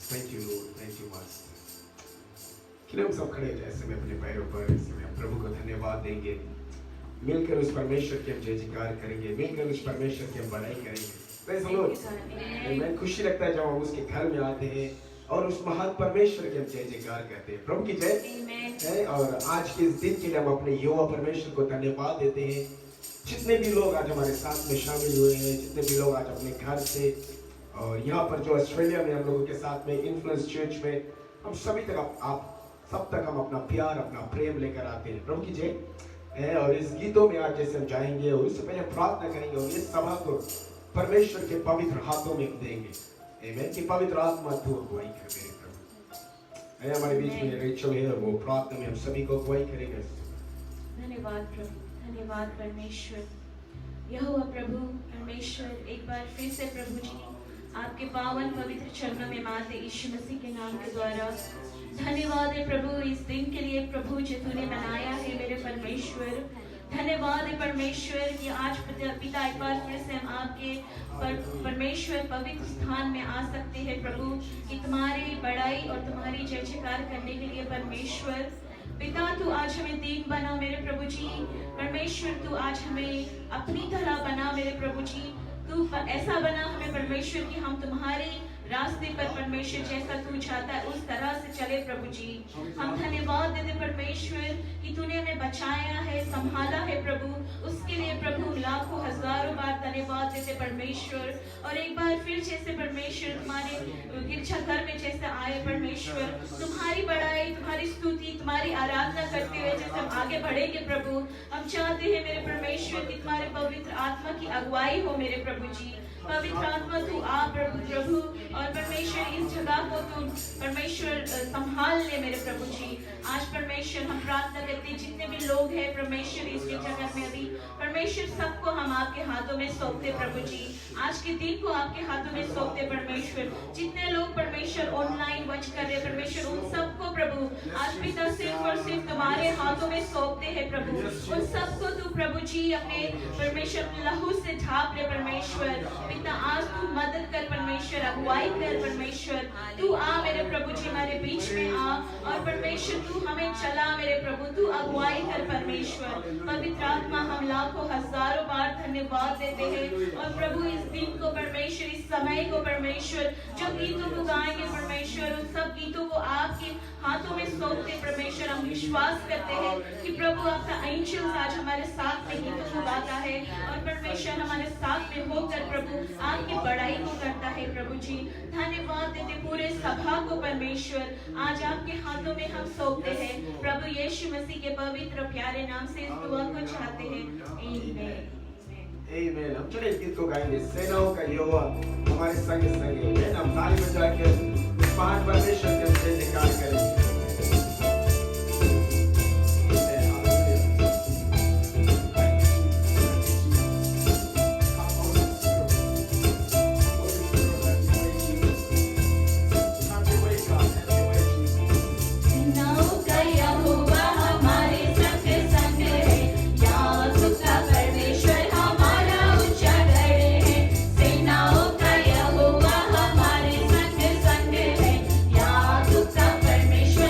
Thank you Lord, thank you master. कि हम सब खड़े हो जाए ऐसे में अपने पैरों पर, ऐसे में हम प्रभु को धन्यवाद देंगे, मिलकर उस परमेश्वर की हम जय जयकार करेंगे, मिलकर उस परमेश्वर की हम बड़ाई करेंगे। Praise the Lord. मैं खुशी लगता है जब हम उसके घर में आते हैं और उस महान परमेश्वर की हम जय जयकार करते हैं। प्रभु की जय। और आज के इस दिन के लिए हम अपने युवा परमेश्वर को धन्यवाद देते हैं। जितने भी लोग आज हमारे साथ में शामिल हुए हैं, जितने भी लोग आज अपने घर से और यहाँ पर जो ऑस्ट्रेलिया में हम लोगों के साथ में इन्फ्लुएंस चर्च में, हम सभी तक आप सब तक हम अपना प्यार, अपना प्रेम लेकर आते हैं। प्रभु की जय। और इस गीतों में आज जैसे हम जाएंगे और उससे पहले प्रार्थना करेंगे और इस सभा को परमेश्वर के पवित्र हाथों में देंगे। आमीन। कि पवित्र आत्मा तू अगुवाई कर मेरे प्रभु। हमारे बीच में रेचल है और वो प्रार्थना में हम सभी को अगुवाई करेगा। धन्यवाद प्रभु, धन्यवाद परमेश्वर। यहोवा प्रभु परमेश्वर, एक बार फिर से प्रभु जी आपके पावन पवित्र चरणों में माते यीशु मसीह के नाम के द्वारा धन्यवाद है प्रभु इस दिन के लिए प्रभु जो तूने बनाया है मेरे परमेश्वर। धन्यवाद है परमेश्वर कि आज पिता एक बार फिर से हम आपके परमेश्वर पवित्र स्थान में आ सकते हैं प्रभु, कि तुम्हारी बड़ाई और तुम्हारी जय जयकार करने के लिए परमेश्वर। पिता तू आज हमें दीन बना मेरे प्रभु जी, परमेश्वर तू आज हमें अपनी तरह बना मेरे प्रभु जी। तू ऐसा बना हमें परमेश्वर कि हम तुम्हारे रास्ते पर परमेश्वर जैसा तू चाहता है उस तरह से चले प्रभु जी। हम धन्यवाद देते परमेश्वर कि तूने हमें बचाया है, संभाला है प्रभु, उसके लिए प्रभु लाखों हजारों बार धन्यवाद देते परमेश्वर। और एक बार फिर जैसे परमेश्वर तुम्हारे गिरजा घर में जैसे आए परमेश्वर, तुम्हारी बड़ाई, तुम्हारी स्तुति, तुम्हारी आराधना करते हुए जैसे हम आगे बढ़ेंगे प्रभु। हम चाहते हैं मेरे परमेश्वर कि तुम्हारे पवित्र आत्मा की अगुवाई हो मेरे प्रभु जी। पवित्र आत्मा तू आ प्रभु प्रभु, और परमेश्वर इस जगह को तू परमेश्वर संभाल ले मेरे प्रभु जी। आज परमेश्वर हम प्रार्थना करते हैं जितने भी लोग हैं परमेश्वर इस जगह में अभी परमेश्वर सबको हम आपके हाथों में सौंपते प्रभु जी। आज के दिन को आपके हाथों में सौंपते परमेश्वर। जितने लोग परमेश्वर ऑनलाइन वॉच कर रहे परमेश्वर उन सबको प्रभु आज पिता सिर्फ और सिर्फ तुम्हारे हाथों में सौंपते हैं प्रभु। उन सबको तू प्रभु जी अपने परमेश्वर लहू से ढाप ले परमेश्वर। पिता आज तू मदद कर परमेश्वर, अगुवाई कर परमेश्वर। तू आ मेरे प्रभु जी हमारे बीच में आ, और परमेश्वर तू हमें चला मेरे प्रभु, तू अगुवाई कर परमेश्वर। पवित्र आत्मा हम लाखों हजारों बार धन्यवाद देते हैं। और प्रभु इस दिन को परमेश्वर, इस समय को परमेश्वर, जो गीतों को गाएंगे परमेश्वर उन सब गीतों को आपके हाथों में सौंपते परमेश्वर। हम विश्वास करते हैं कि प्रभु आपका एंजल्स आज हमारे साथ में गीतों को गाता है और परमेश्वर हमारे साथ में होकर प्रभु आपकी बड़ाई को करता है प्रभु जी। धन्यवाद देते पूरे सभा को परमेश्वर आज आपके हाथों में हम सौंपते हैं प्रभु यीशु मसीह के पवित्र प्यारे नाम से इस दुआ को चाहते हैं। आमीन। आमीन। हम चलिए इस गीत को गाएंगे, सेनाओं का यहोवा हमारे संग संग है। हम ताली बजा के महान परमेश्वर के जय जयकार करेंगे। परमेश्वर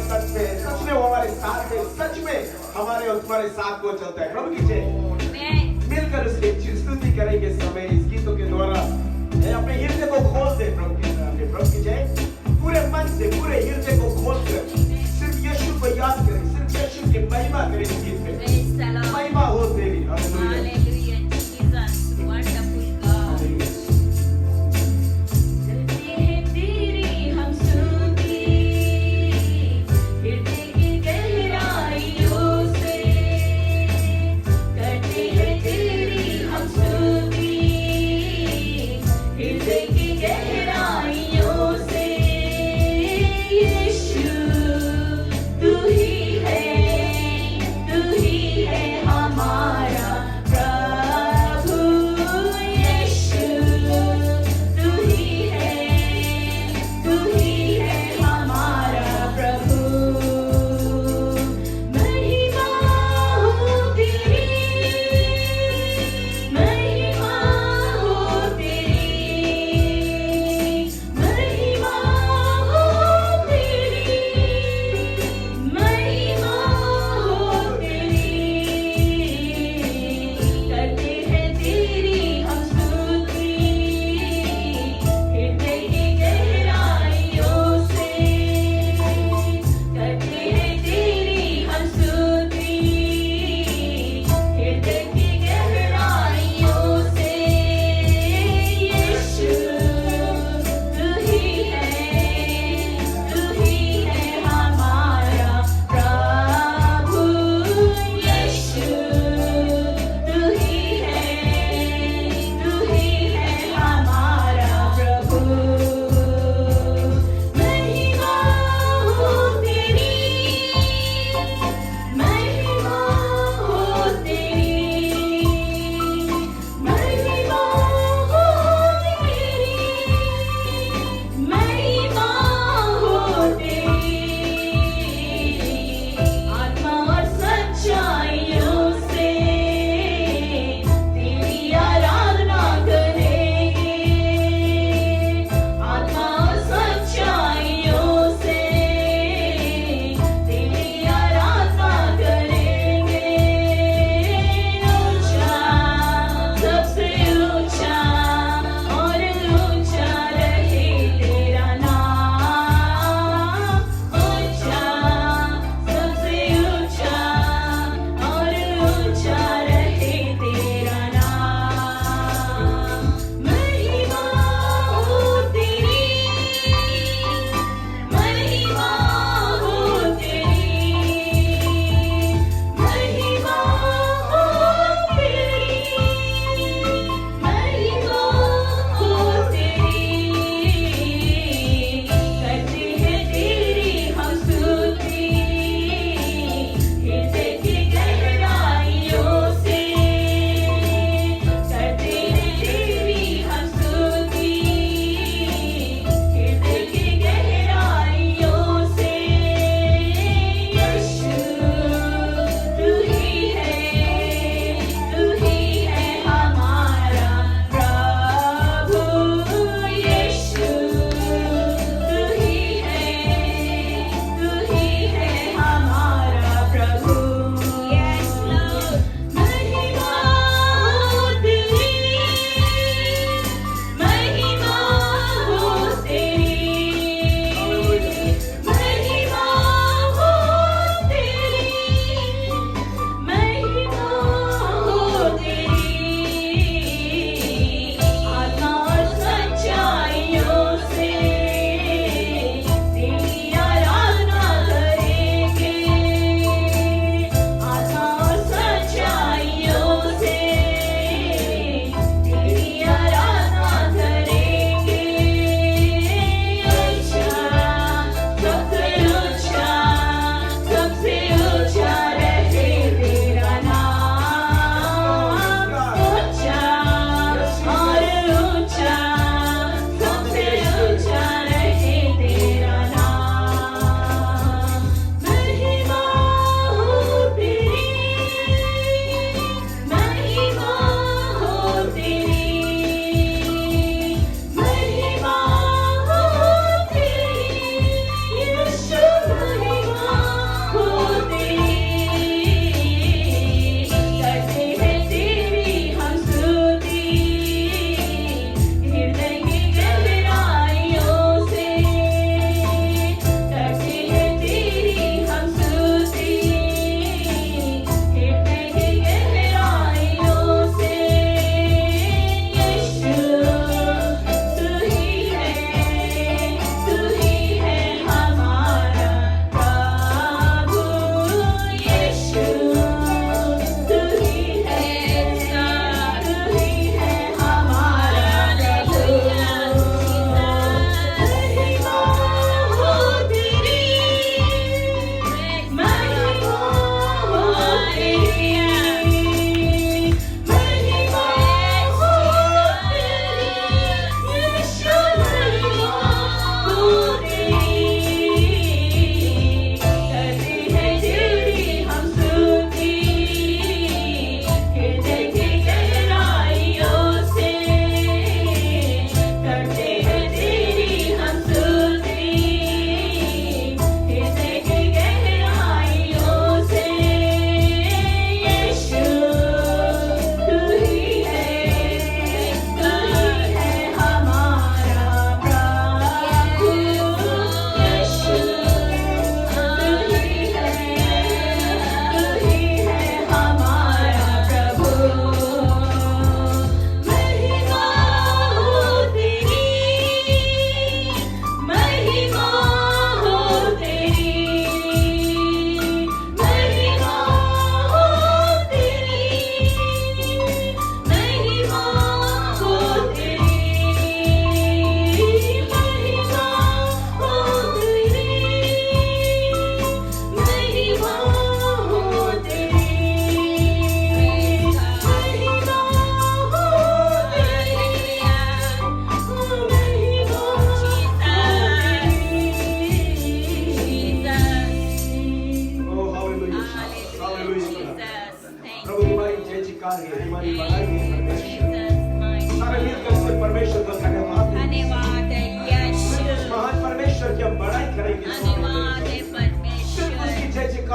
सच में वो हमारे साथ है, सच में हमारे और तुम्हारे साथ वो चलता है। प्रभु की जय। मिलकर उसकी स्तुति करेंगे समय इस गीतों के द्वारा। अपने हृदय को खोल दे प्रभु के सामने। प्रभु की जय। पूरे मन से पूरे हृदय को खोल कर सिर्फ यीशु को याद करें, सिर्फ यीशु की महिमा करें इस गीत में। महिमा हो तेरी। हालेलुया। तू ही है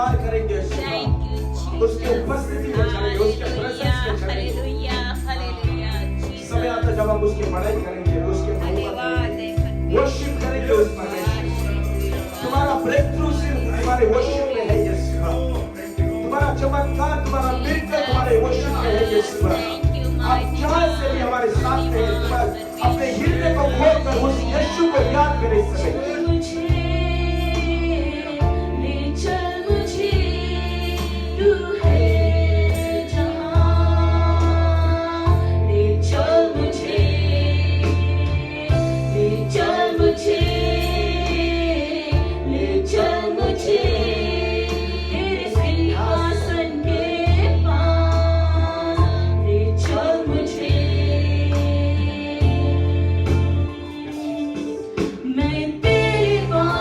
जयकार करेंगे यीशु का। Thank you, Jesus. उसके उपस्थिति में चलेंगे, उसके प्रेजेंस में चलेंगे। Hallelujah, hallelujah, Jesus. समय आता जब हम उसकी बड़ाई करेंगे, उसके धन्यवाद है वर्शिप करेंगे उस परमेश्वर। तुम्हारा ब्रेक थ्रू सिर्फ तुम्हारे वर्शिप में है यीशु। तुम्हारा चमत्कार, तुम्हारा मिराकल तुम्हारे वर्शिप में है यीशु। आप जहाँ से भी हमारे साथ हैं, अपने हृदय को खोलकर उस यीशु को याद करें इस समय। ले चल मुझे, तू है जहाँ। ले चल मुझे, ले चल मुझे, ले चल मुझे तेरे सिंहासन के पास। ले चल मुझे, मैं तेरे पास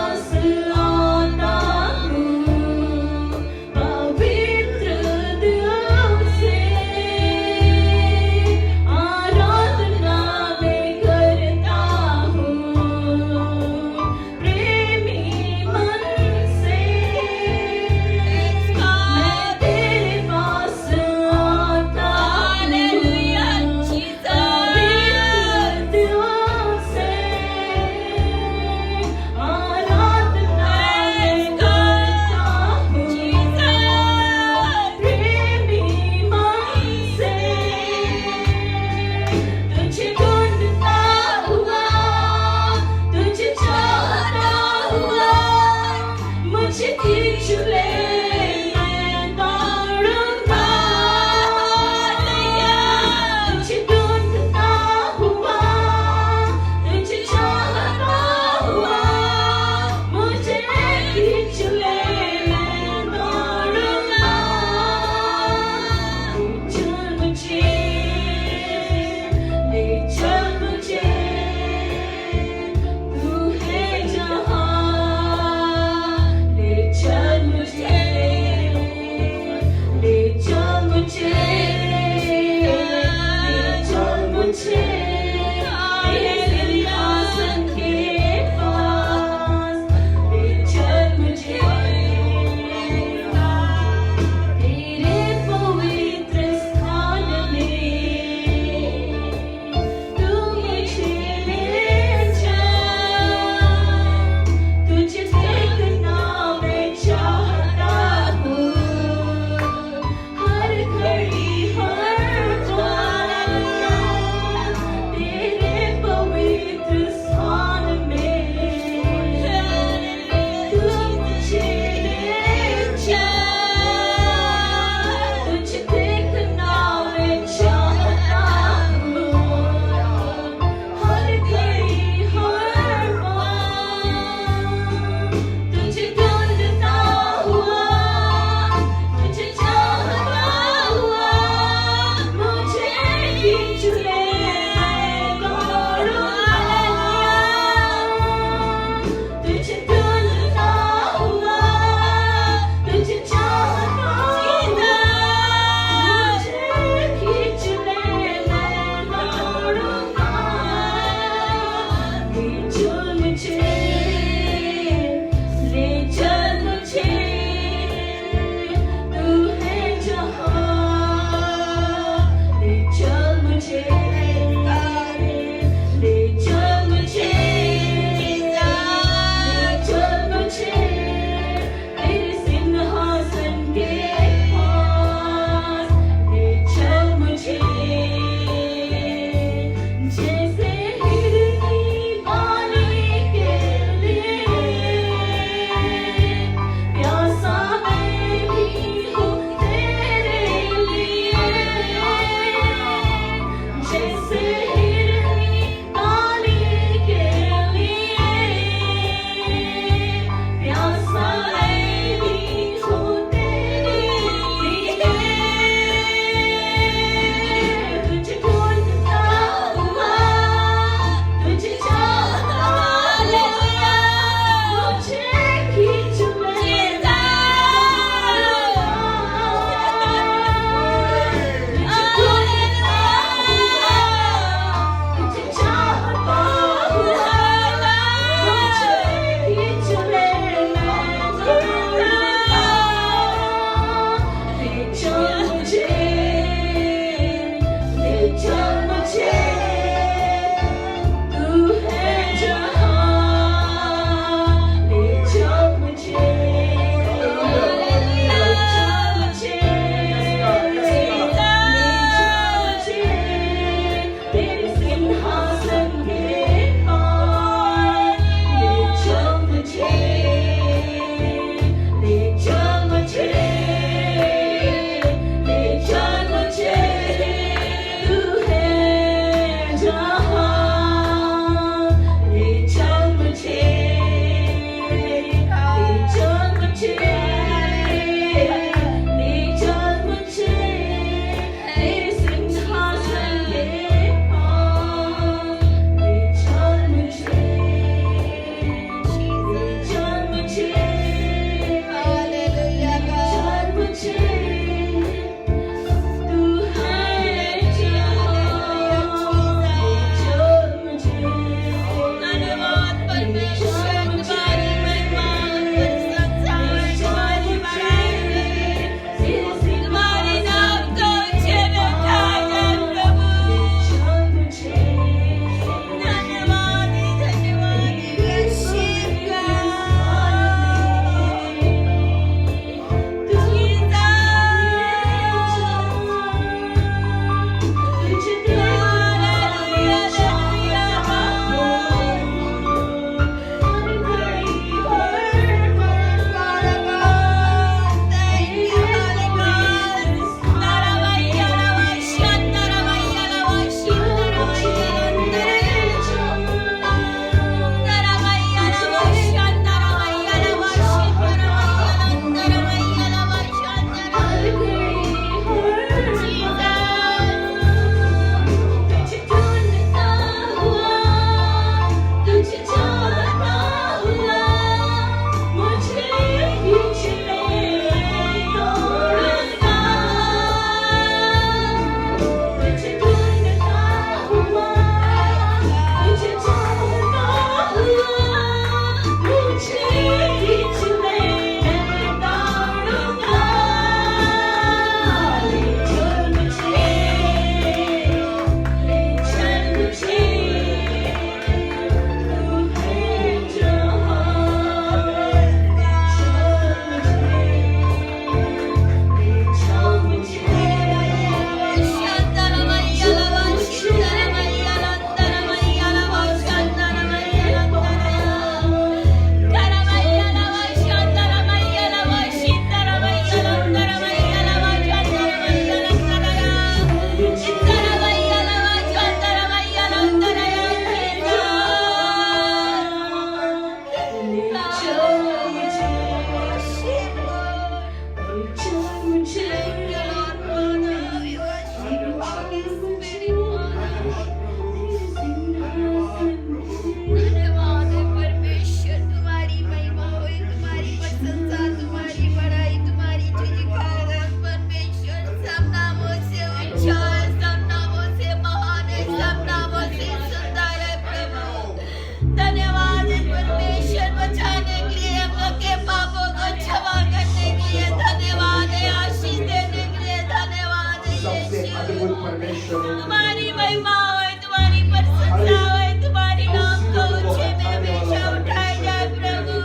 तुम्हारी महिमा हो, तुम्हारी प्रशंसा हो, तुम्हारी नाम को ऊंचे में हमेशा उठाया जाए प्रभु।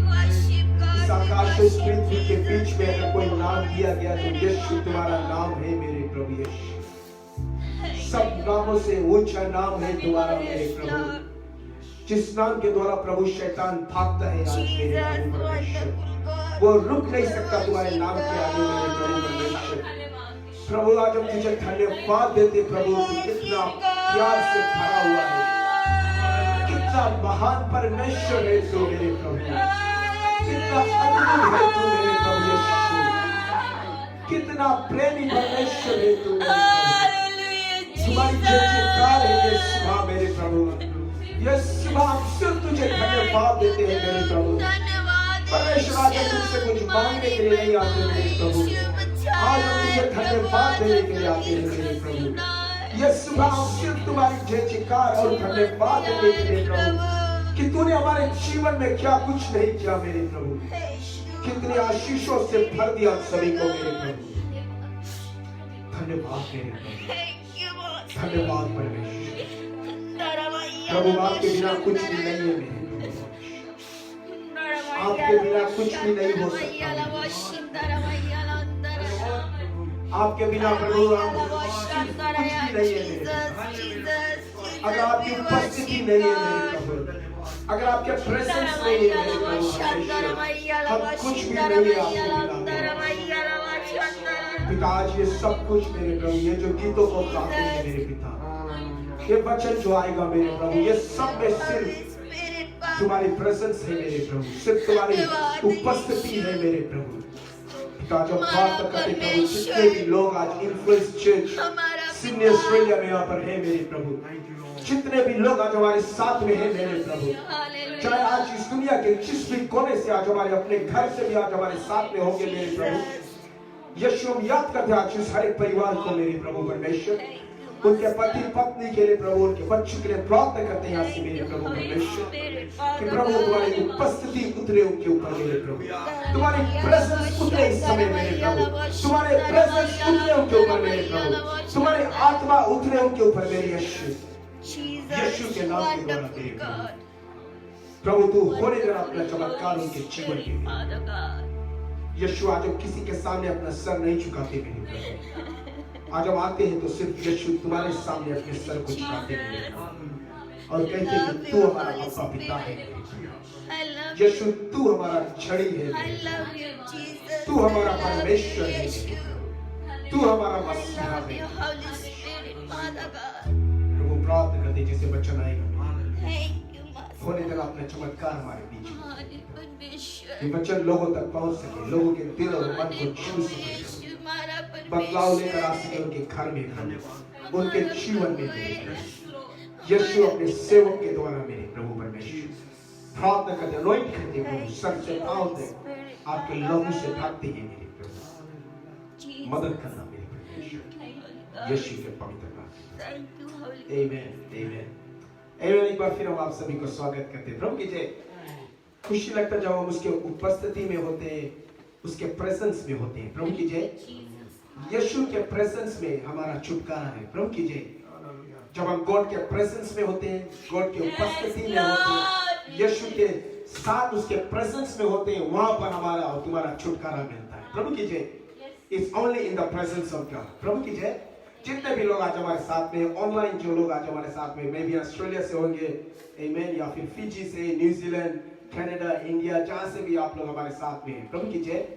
Worship God, इस आकाश और इस पृथ्वी के बीच में अगर कोई नाम दिया गया तो यीशु तुम्हारा नाम है मेरे प्रभु यीशु। सब नामों से ऊंचा नाम है तुम्हारा मेरे प्रभु, जिस नाम के द्वारा प्रभु शैतान भागता है आज मेरे प्रभु परमेश्वर। वो रुक नहीं सकता तुम्हारे नाम के आगे मेरे प्रभु परमेश्वर। प्रभु आज हम तुझे धन्यवाद देते प्रभु, कितना प्यार से भरा हुआ है, कितना महान परमेश्वर है तू मेरे प्रभु, कितना अद्भुत है तू मेरे प्रभु यीशु, कितना प्रेमी परमेश्वर है तू मेरे प्रभु। तुम्हारी जयकार है ये सुबह मेरे प्रभु, ये सुबह हम सिर्फ तुझे धन्यवाद देते हैं मेरे प्रभु। परमेश्वर आज हम तुझसे कुछ मांगने के लिए नहीं आते मेरे प्रभु, आज हम तुझे धन्यवाद देने के लिए आते हैं मेरे प्रभु। ये सुबह हम सिर्फ तुम्हारी जयकार और धन्यवाद देने के लिए प्रभु, कि तूने हमारे जीवन में क्या कुछ नहीं किया मेरे प्रभु, कितने आशीषों से भर दिया सभी को मेरे प्रभु। धन्यवाद मेरे प्रभु, धन्यवाद परमेश्वर। प्रभु आपके बिना कुछ भी नहीं है मेरे प्रभु, आपके बिना कुछ भी नहीं हो सकता, आपके बिना प्रभु हम कुछ भी नहीं है मेरे प्रभु। अगर आपकी उपस्थिति नहीं है मेरे प्रभु, अगर आपके प्रेजेंस नहीं है मेरे प्रभु परमेश्वर, हम कुछ भी नहीं है आपके बिना। पिता आज ये सब कुछ मेरे प्रभु, ये जो गीतों को गाते हैं मेरे पिता, ये वचन जो आएगा मेरे प्रभु, ये सब में सिर्फ तुम्हारी प्रेजेंस है मेरे प्रभु, सिर्फ तुम्हारी उपस्थिति है मेरे प्रभु। पिता जब बात करते प्रभु, जितने भी लोग आज इन्फ्लुएंस चर्च सिडनी ऑस्ट्रेलिया में यहाँ पर है मेरे प्रभु, जितने भी लोग आज हमारे साथ में है मेरे प्रभु, चाहे आज इस दुनिया के जिस भी कोने से आज हमारे अपने घर से भी आज हमारे साथ में होंगे मेरे प्रभु। यीशु हम याद करते आज इस हर एक परिवार को मेरे प्रभु परमेश्वर, उनके पति पत्नी के लिए प्रभु, उनके बच्चों के लिए प्रार्थना करते हैं आज से मेरे प्रभु परमेश्वर, कि प्रभु तुम्हारी उपस्थिति उतरे उनके ऊपर मेरे प्रभु, तुम्हारी प्रेजेंस उतरे इस समय मेरे प्रभु, तुम्हारे प्रेजेंस उतरे उनके ऊपर मेरे प्रभु, तुम्हारी आत्मा उतरे उनके ऊपर मेरे यीशु, यीशु के नाम के द्वारा मेरे प्रभु तू होने देना अपना चमत्कार उनके जीवन के। यीशु आज हम किसी के सामने अपना सर नहीं झुकाते मेरे प्रभु, आज हम आते हैं तो सिर्फ यीशु तुम्हारे सामने अपने सर को झुकाते हैं और कहते हैं कि तू हमारा बापा पिता है, यीशु तू हमारा छड़ी है, तू हमारा परमेश्वर है, तू हमारा मसीहा है। प्रभु प्रार्थना करते जैसे वचन आएगा होने देना अपने चमत्कार हमारे बीच में, ये वचन लोगों तक पहुंच सके, लोगों के दिल और मन को छू सके, बदलाव लेकर आ सके उनके घर में, उनके जीवन में। यीशु अपने सेवक के द्वारा मेरे प्रभु परमेश्वर प्रार्थना करते अनॉइंट करते प्रभु, सर से पांव तक आपके लहू से ढकते हैं मेरे प्रभु, मदद करना मेरे परमेश्वर यीशु के पवित्र नाम। आमीन आमीन आमीन। एक बार फिर हम आप सभी को स्वागत करते हैं प्रभु की जय। खुशी लगता जब हम उसके उपस्थिति में होते हैं, उसके प्रेजेंस में होते हैं प्रभु की जय। यीशु के प्रेजेंस में हमारा छुटकारा है प्रभु की जय। जब हम गॉड के प्रेजेंस में होते हैं, गॉड के उपस्थिति में होते हैं, यीशु के साथ उसके प्रेजेंस में होते हैं, वहां पर हमारा और तुम्हारा छुटकारा मिलता है प्रभु की जय। It's only in the presence of God प्रभु की जय। जितने भी लोग आज हमारे साथ में, ऑनलाइन जो लोग आज हमारे साथ में, मे भी ऑस्ट्रेलिया से होंगे आमीन, या फिर फिजी से, न्यूजीलैंड, कनाडा, इंडिया, जहां से भी आप लोग हमारे साथ में हैं प्रभु की जय।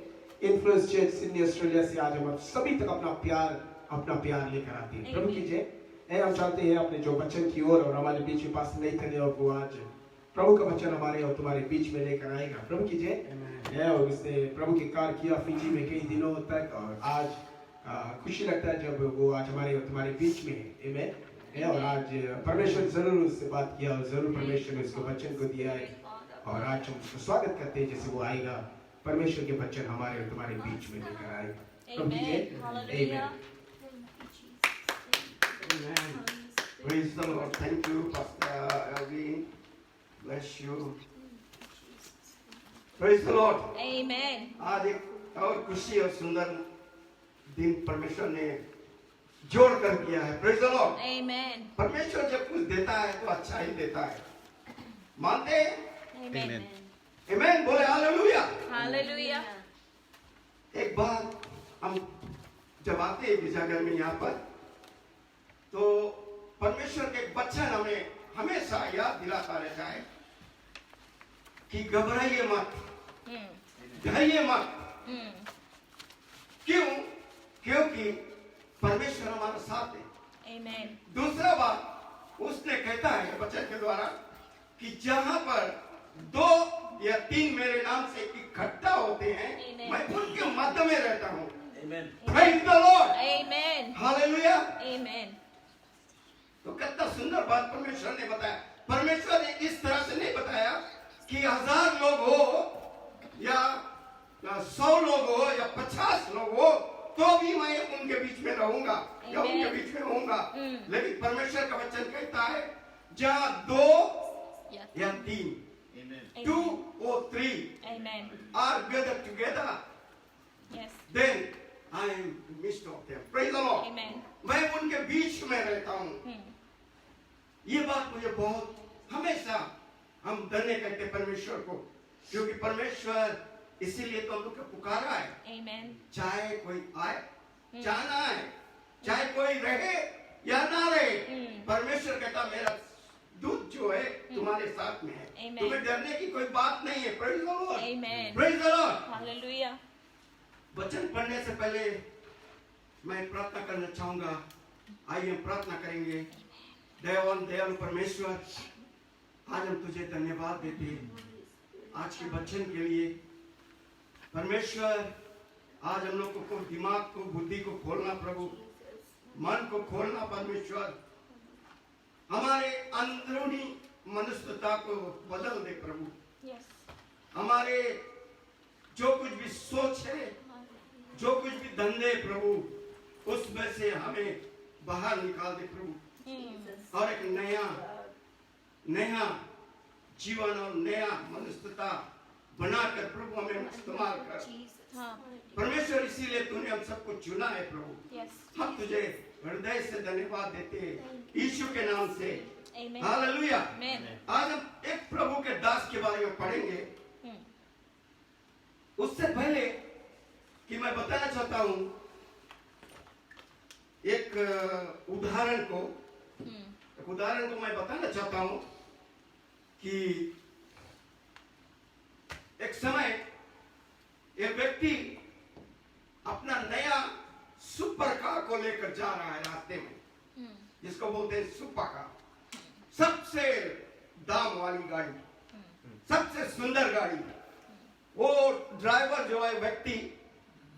इन्फ्लुएंस चर्च सिडनी ऑस्ट्रेलिया से आज हम सभी तक अपना प्यार लेकर आते हैं प्रभु की जय। हम चाहते हैं अपने जो वचन की ओर और हमारे बीच में पास नहीं थे और वो आज प्रभु का वचन हमारे और तुम्हारे बीच में लेकर आएगा प्रभु की जय। और उसने प्रभु के कार्य किया फिजी में कई दिनों तक, और आज खुशी लगता है जब वो आज हमारे और तुम्हारे बीच में है आमीन। और आज परमेश्वर जरूर उससे बात किया और जरूर परमेश्वर ने उसको वचन को दिया है, और आज हम उसको स्वागत करते हैं जैसे वो आएगा, परमेश्वर के वचन हमारे और तुम्हारे बीच में लेकर आएगा प्रभु की जय। आमीन। Praise the Lord. Thank you, Pastor Elvin. Bless you. Praise the Lord. Amen. आज एक और खुशी और सुंदर दिन परमेश्वर ने जोड़ कर किया है। Praise the Lord. Amen. परमेश्वर जब कुछ देता है तो अच्छा ही देता है, मानते हैं? Amen. आमीन, बोले हालेलुया। Hallelujah. एक बार हम जब आते हैं गिरजाघर में यहाँ पर, तो परमेश्वर के वचन हमें हमेशा याद दिलाता रहता है कि घबराइए मत, डरिए मत। क्यों? क्योंकि परमेश्वर हमारा साथ है। Amen. दूसरा बात उसने कहता है वचन के द्वारा कि जहां पर 2 या 3 मेरे नाम से इकट्ठा होते हैं, Amen. मैं उनके मध्य में रहता हूं। Amen. Praise the Lord. Amen. Hallelujah. Amen. तो कितना सुंदर बात परमेश्वर ने बताया। परमेश्वर ने इस तरह से नहीं बताया कि 1000 लोग हो या 100 लोग हो या 50 लोग हो तो भी मैं उनके बीच में रहूंगा या Amen. उनके बीच में होऊंगा। लेकिन परमेश्वर का वचन कहता है जहां 2 Yes. या 3 Amen. 2 or 3 Amen. are gathered together, Yes. then I am midst of them. Praise the Lord. Amen. मैं उनके बीच में रहता हूँ। ये बात मुझे बहुत हमेशा हम धन्य कहते हैं परमेश्वर को, क्योंकि परमेश्वर इसीलिए तो हम लोग को पुकारा है। Amen. चाहे कोई आए चाहे ना आए, चाहे कोई रहे या ना रहे, परमेश्वर कहता मेरा दूत जो है तुम्हारे साथ में है। Amen. तुम्हें डरने की कोई बात नहीं है। Praise the Lord. Amen. Praise the Lord. Hallelujah. वचन पढ़ने से पहले मैं प्रार्थना करना चाहूंगा। आइए हम प्रार्थना करेंगे। दयावान दयालु परमेश्वर, आज हम तुझे धन्यवाद देते हैं आज के वचन के लिए। परमेश्वर, आज हम लोग को दिमाग को, बुद्धि को खोलना प्रभु, मन को खोलना परमेश्वर, हमारे अंदरूनी मनुष्यता को बदल दे प्रभु। Yes. हमारे जो कुछ भी सोच है, जो कुछ भी धंधे प्रभु, उसमें से हमें बाहर निकाल दे प्रभु, और एक नया जीवन और नया मनुष्यता बनाकर प्रभु हमें इस्तेमाल कर। हाँ. परमेश्वर, इसीलिए तूने हम सबको चुना है प्रभु। Yes. हम तुझे हृदय से धन्यवाद देते हैं यीशु के नाम से। Amen. हालेलुया। Amen. आज हम एक प्रभु के दास के बारे में पढ़ेंगे। उससे पहले कि मैं बताना चाहता हूं एक उदाहरण को मैं बताना चाहता हूं कि एक समय एक व्यक्ति अपना नया सुपर कार को लेकर जा रहा है रास्ते में, जिसको बोलते हैं सुपर कार, सबसे दाम वाली गाड़ी, सबसे सुंदर गाड़ी। वो ड्राइवर जो है व्यक्ति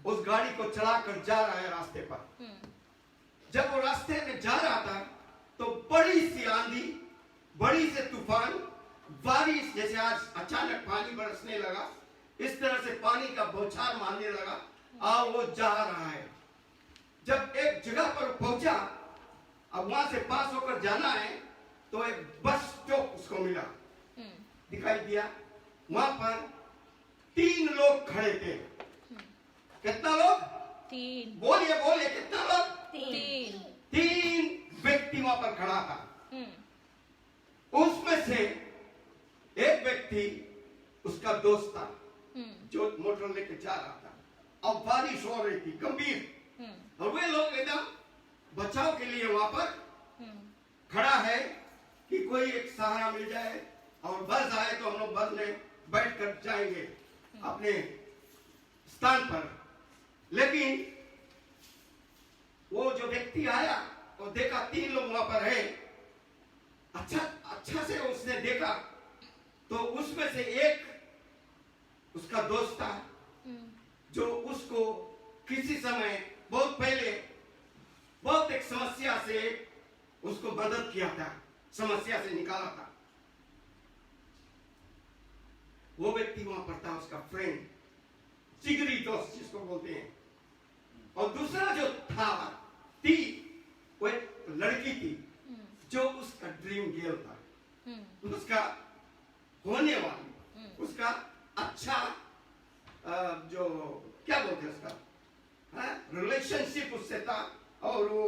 उस गाड़ी को चलाकर जा रहा है रास्ते पर। जब वो रास्ते में जा रहा था तो बड़ी सी आंधी, बड़ी से तूफान, बारिश, जैसे आज अचानक पानी बरसने लगा, इस तरह से पानी का बौछार मारने लगा और वो जा रहा है। जब एक जगह पर पहुंचा, अब वहां से पास होकर जाना है, तो एक बस स्टॉप उसको मिला, दिखाई दिया। वहां पर 3 लोग खड़े थे। कितना लोग? 3. बोलिए बोलिए, कितना लोग? 3. 3 व्यक्ति वहां पर खड़ा था। उसमें से एक व्यक्ति उसका दोस्त था जो मोटर लेके जा रहा था, और बारिश हो रही थी गंभीर, और वे लोग एकदम बचाव के लिए वहां पर खड़ा है कि कोई एक सहारा मिल जाए और बस आए तो हम लोग बस में बैठ कर जाएंगे अपने स्थान पर। लेकिन वो जो व्यक्ति आया और देखा 3 लोग वहां पर है, अच्छा से उसने देखा तो उसमें से एक उसका दोस्त था जो उसको किसी समय बहुत पहले बहुत एक समस्या से उसको मदद किया था, समस्या से निकाला था। वो व्यक्ति वहां पर था, उसका फ्रेंड, जिगरी दोस्त जिसको बोलते हैं। और दूसरा जो थी वो एक लड़की थी जो उसका ड्रीम गर्ल था, उसका होने वाली, उसका अच्छा जो क्या बोलते हैं उसका रिलेशनशिप उससे था, और वो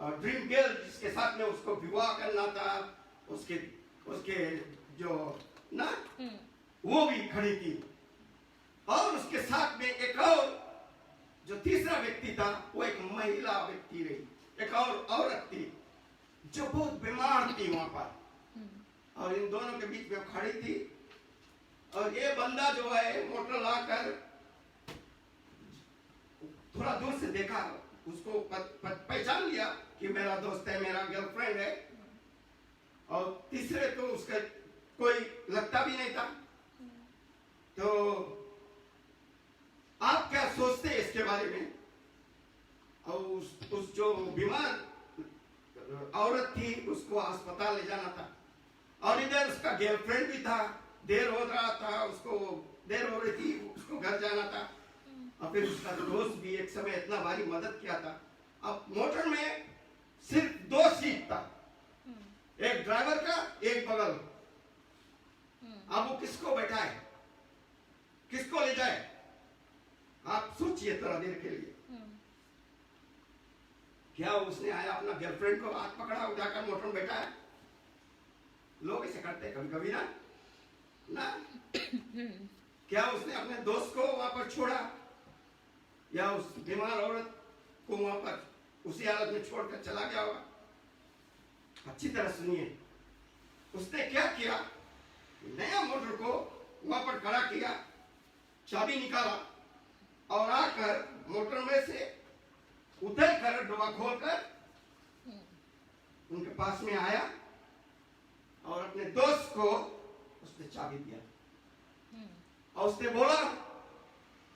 ड्रीम गर्ल जिसके साथ में उसको विवाह करना था, उसके उसके जो ना वो भी खड़ी थी। और उसके साथ में एक और जो तीसरा व्यक्ति था वो एक महिला व्यक्ति रही, एक और औरत थी जो बहुत बीमार थी वहां पर, और इन दोनों के बीच में खड़ी थी। और ये बंदा जो है मोटर लाकर थोड़ा दूर से देखा, उसको पहचान लिया कि मेरा दोस्त है, मेरा गर्लफ्रेंड है। और तीसरे तो उसका कोई लगता भी नहीं था। तो आप क्या सोचते हैं इसके बारे में? और उस जो बीमार औरत थी उसको अस्पताल ले जाना था, और इधर उसका गर्लफ्रेंड भी था, देर हो रहा था, उसको देर हो रही थी, उसको घर जाना था। और फिर उसका दोस्त भी एक समय इतना भारी मदद किया था। अब मोटर में सिर्फ 2 सीट था, एक ड्राइवर का, एक बगल। अब वो किसको बैठाए, किसको ले जाए? आप सोचिए थोड़ा देर के लिए। क्या उसने आया अपना गर्लफ्रेंड को हाथ पकड़ा, जाकर मोटर में बैठा है? लोग ऐसे करते हैं कभी कभी ना। क्या उसने अपने दोस्त को वहां पर छोड़ा, या उस बीमार औरत को वहां पर उसी हालत में छोड़कर चला गया होगा? अच्छी तरह सुनिए, उसने क्या किया, नया मोटर को वहां पर खड़ा किया, चाबी निकाला और आकर मोटर में से उतर कर डब्बा खोलकर उनके पास में आया और अपने दोस्त को उसने चाबी दिया। और उसने बोला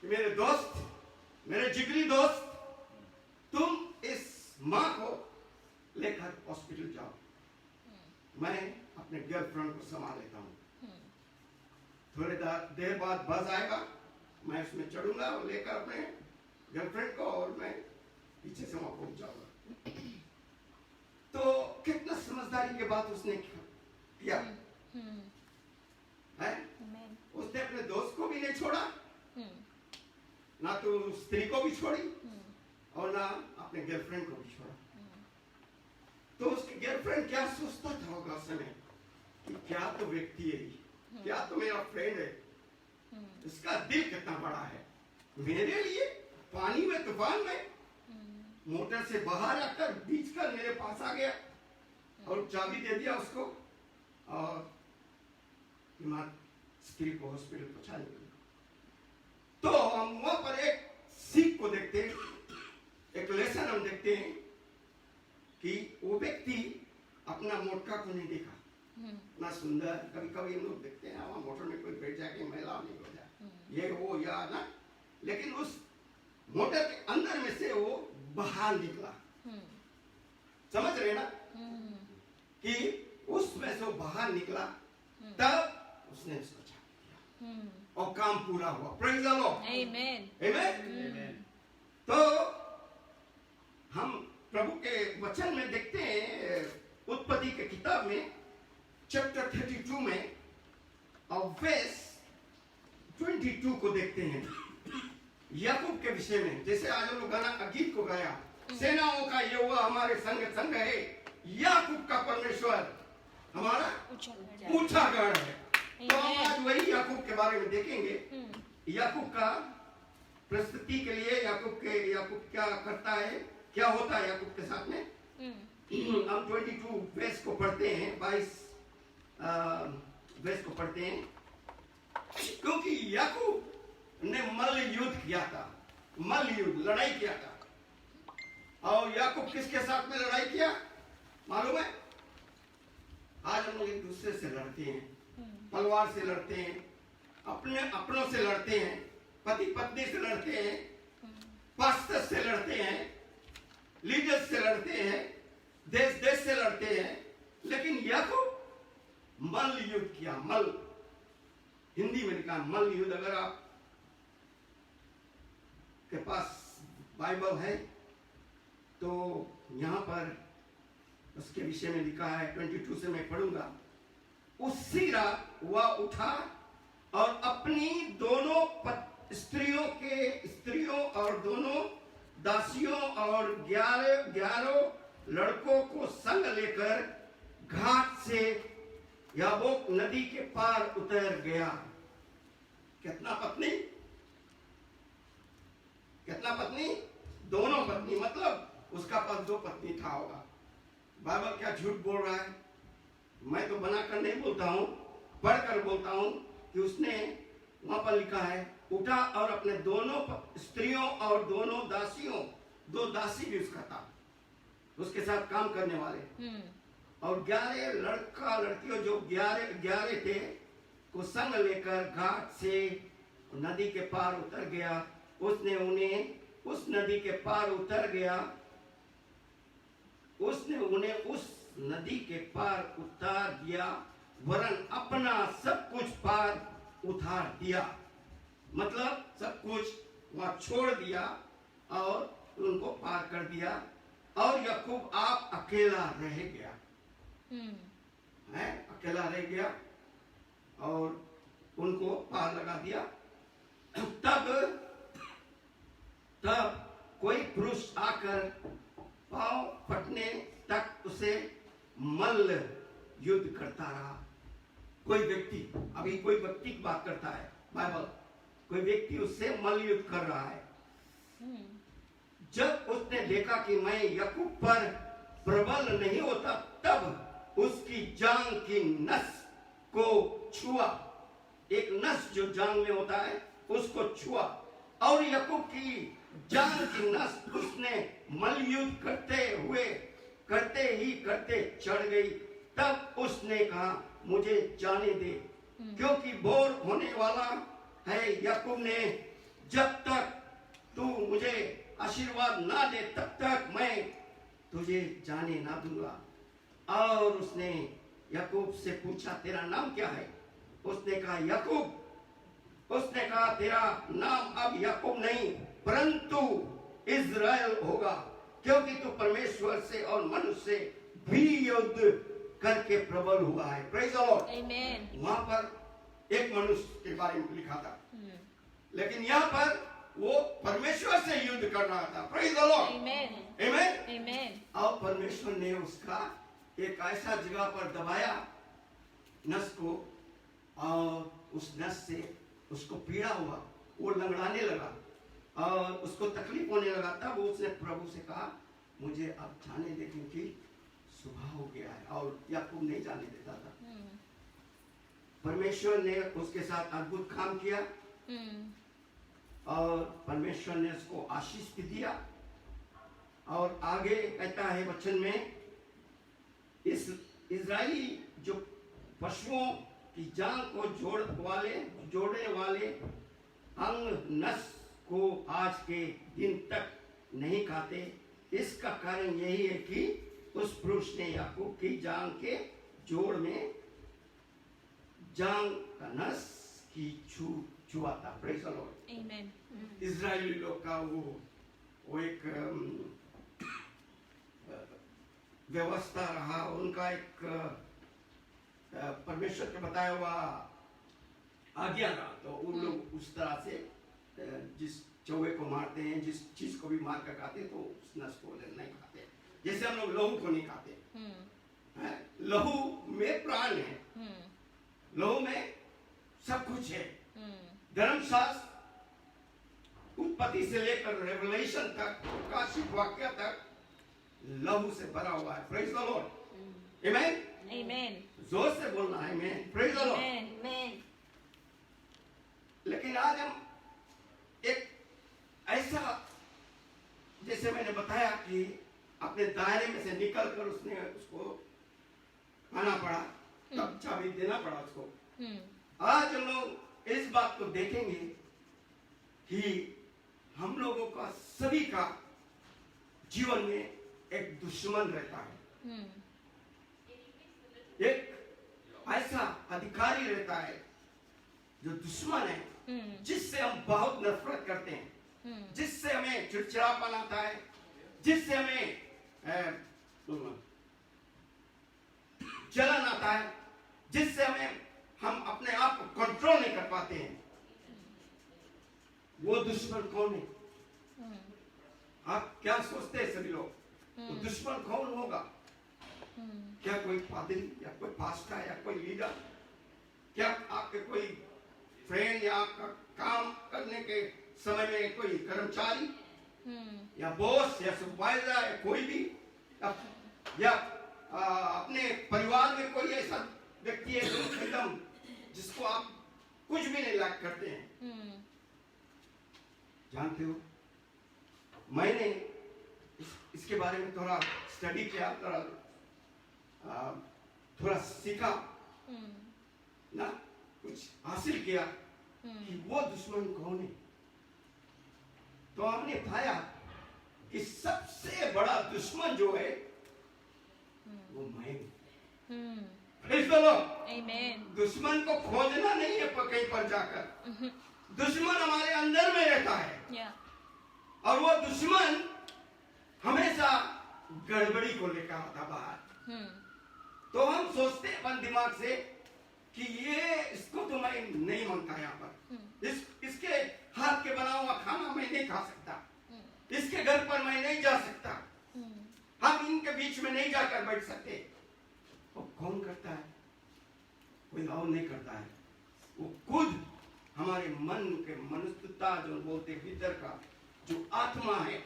कि मेरे दोस्त, मेरे जिगरी दोस्त, तुम इस मां को लेकर हॉस्पिटल जाओ, मैं अपने गर्लफ्रेंड को संभाल लेता हूँ। थोड़ी देर बाद बस आएगा, मैं उसमें चढ़ूंगा और लेकर अपने गर्लफ्रेंड को, और मैं पीछे से वहां पहुंच जाऊंगा। तो कितना समझदारी के बाद उसने किया है? उसने अपने दोस्त को भी नहीं छोड़ा, ना तो स्त्री को भी छोड़ी, और ना अपने गर्लफ्रेंड को भी छोड़ा। तो उसकी गर्लफ्रेंड क्या सोचता था होगा उस समय कि क्या तो व्यक्ति है, क्या तो मेरा फ्रेंड है, इसका दिल कितना बड़ा है, मेरे लिए पानी में, तूफान में मोटर से बाहर आकर बीच कर मेरे पास आ गया और चाबी दे दिया उसको, और स्त्री को हॉस्पिटल पहुंचा दिया। तो हम वहां पर एक सीख को देखते हैं, एक लेसन हम देखते हैं कि वो व्यक्ति अपना मोटका को नहीं देखा, ना सुंदर। कभी कभी हम लोग देखते हैं वहां मोटर में कोई बैठ जाके महिला नहीं हो जाए, ये वो या ना, लेकिन उस मोटर के अंदर में से वो बाहर निकला। समझ रहे ना कि उसमें से वो बाहर निकला, तब उसने उसको छाप दिया और काम पूरा हुआ। प्रेज़ द लॉर्ड, आमेन, आमेन। तो हम प्रभु के वचन में देखते हैं, उत्पत्ति के किताब में चैप्टर 32 में और वर्स 22 को देखते हैं, याकूब के विषय में। जैसे आज हम लोग गाना गीत को गाया, सेनाओं का यहोवा हमारे संग संग है, याकूब का परमेश्वर हमारा ऊंचा गढ़ है। तो हम आज वही याकूब के बारे में देखेंगे। याकूब का प्रस्तुति के लिए याकूब क्या करता है, क्या होता है याकूब के साथ में। हम 22 वर्स को पढ़ते हैं, 22 वर्स को पढ़ते हैं, क्योंकि याकूब ने मल्ल युद्ध किया था, मल्ल युद्ध, लड़ाई किया था। और याकूब किसके साथ में लड़ाई किया मालूम है? आज हम लोग एक दूसरे से लड़ते हैं, तलवार से लड़ते हैं, अपनों से लड़ते हैं, पति पत्नी से लड़ते हैं, पास्टर से लड़ते हैं, लीडर से लड़ते हैं, देश देश से लड़ते हैं। लेकिन याकूब मल्ल युद्ध किया। मल्ल हिंदी में लिखा मल्ल युद्ध। अगर आप के पास बाइबल है तो यहां पर उसके विषय में लिखा है, 22 से मैं पढ़ूंगा। उसी रात वह उठा और अपनी दोनों स्त्रियों और दोनों दासियों और 11 लड़कों को संग लेकर घाट से याबोक नदी के पार उतर गया। कितना पत्नी? कितना पत्नी? दोनों पत्नी, मतलब उसका पास 2 पत्नी था होगा। बाइबल क्या झूठ बोल रहा है? मैं तो बनाकर नहीं बोलता हूं, पढ़कर बोलता हूं कि उसने वहां पर लिखा है उठा और अपने दोनों स्त्रियों और दोनों दासियों, 2 दासी भी उसका था, उसके साथ काम करने वाले, और 11 लड़का लड़कियों जो 11 थे को संग लेकर घाट से नदी के पार उतर गया। उसने उन्हें उस नदी के पार उतर गया, उसने उन्हें उस नदी के पार उतार दिया, वरन अपना सब कुछ पार उतार दिया। मतलब सब कुछ वहां छोड़ दिया और उनको पार कर दिया, और याकूब आप अकेला रह गया है, अकेला रह गया और उनको पार लगा दिया। तब कोई पुरुष आकर पांव फटने तक उसे मल्ल युद्ध करता रहा। कोई व्यक्ति, अभी कोई व्यक्ति की बात करता है बाइबल, कोई व्यक्ति उससे मल्ल युद्ध कर रहा है। जब उसने देखा कि मैं याकूब पर प्रबल नहीं होता, तब उसकी जांग की नस को छुआ, एक नस जो जांग में होता है उसको छुआ, और याकूब की जांग की नस उसने मल्लयुद्ध करते ही चढ़ गई। तब उसने कहा मुझे जाने दे, क्योंकि बोर होने वाला है। याकूब ने, जब तक तू मुझे आशीर्वाद ना दे तब तक मैं तुझे जाने ना दूंगा। और उसने याकूब से पूछा तेरा नाम क्या है? उसने कहा याकूब। उसने कहा तेरा नाम अब याकूब नहीं परंतु इज़राइल होगा, क्योंकि तू परमेश्वर से और मनुष्य से भी युद्ध करके प्रबल हुआ है। Praise the Lord. आमीन। वहां पर एक मनुष्य के बारे में लिखा था, लेकिन यहाँ पर वो परमेश्वर से युद्ध कर रहा था। Praise the Lord. आमीन। आमीन। और परमेश्वर ने उसका एक ऐसा जगह पर दबाया नस को, और उस नस से उसको पीड़ा हुआ, वो लंगड़ाने लगा और उसको तकलीफ होने लगा। तब उसने प्रभु से कहा मुझे अब जाने दे, क्योंकि सुबह हो गया है। और याकूब नहीं जाने देता था। परमेश्वर ने उसके साथ अद्भुत काम किया और परमेश्वर ने उसको आशीष भी दिया। और आगे कहता है वचन में, इस इजरायली जो पशुओं की जांग को जोड़ने वाले अंग नस को आज के दिन तक नहीं खाते। इसका कारण यही है कि उस पुरुष ने याकूब की जांग के जोड़ में जांग का नस की छुआ था। Praise the Lord. आमीन। इजरायली लोग का वो एक व्यवस्था रहा, उनका एक परमेश्वर के बताया हुआ आज्ञा रहा। तो उन लोग उस तरह से जिस चौवे को मारते हैं, जिस चीज को भी मार कर खाते, तो उस नस को नहीं खाते। जैसे हम लोग लहू को नहीं खाते। लहू में प्राण है, लहू में सब कुछ है। धर्मशास्त्र उत्पत्ति से लेकर रेवलेशन तक, प्रकाशित वाक्य तक लहू से भरा हुआ है। Praise the Lord. आमीन। आमीन। जोर से बोलना है आमीन। Praise the Lord. आमीन। लेकिन आज हम एक ऐसा, जैसे मैंने बताया कि अपने दायरे में से निकलकर उसको आना पड़ा, तब चाबी देना पड़ा उसको। आज हम लोग इस बात को देखेंगे कि हम लोगों का, सभी का जीवन में एक दुश्मन रहता है। एक ऐसा अधिकारी रहता है जो दुश्मन है, जिससे हम बहुत नफरत करते हैं, जिससे हमें चिड़चिड़ापन आता है, जिससे हमें जलन आता है, जिससे हम अपने आप को कंट्रोल नहीं कर पाते हैं। वो दुश्मन कौन है? आप क्या सोचते हैं सभी लोग? वो दुश्मन कौन होगा? क्या कोई पादरी या कोई पास्टर या कोई लीडर? क्या आपके कोई फ्रेंड या आपका काम करने के समय में कोई कर्मचारी या बॉस या सुपरवाइजर या कोई भी या अपने परिवार में कोई ऐसा व्यक्ति है जो एकदम जिसको आप कुछ भी नहीं लायक करते हैं? जानते हो, मैंने इसके बारे में थोड़ा स्टडी किया, थोड़ा सीखा ना, कुछ हासिल किया कि वो दुश्मन कौन है। तो हमने पाया कि सबसे बड़ा दुश्मन जो है वो मैं हूं। Praise the Lord. आमीन। दुश्मन को खोजना नहीं है कहीं पर जाकर, दुश्मन हमारे अंदर में रहता है। और वो दुश्मन हमेशा गड़बड़ी को लेकर आता बाहर। तो हम सोचते हैं अपन दिमाग से कि ये इसको तो मैं नहीं मानता, यहाँ पर इसके हाथ के बना हुआ खाना मैं नहीं खा सकता, इसके घर पर मैं नहीं जा सकता, हम इनके बीच में नहीं जाकर बैठ सकते। वो कौन करता है? कोई और नहीं करता है, वो खुद हमारे मन के मनुष्यता जो बोलते भीतर का जो आत्मा है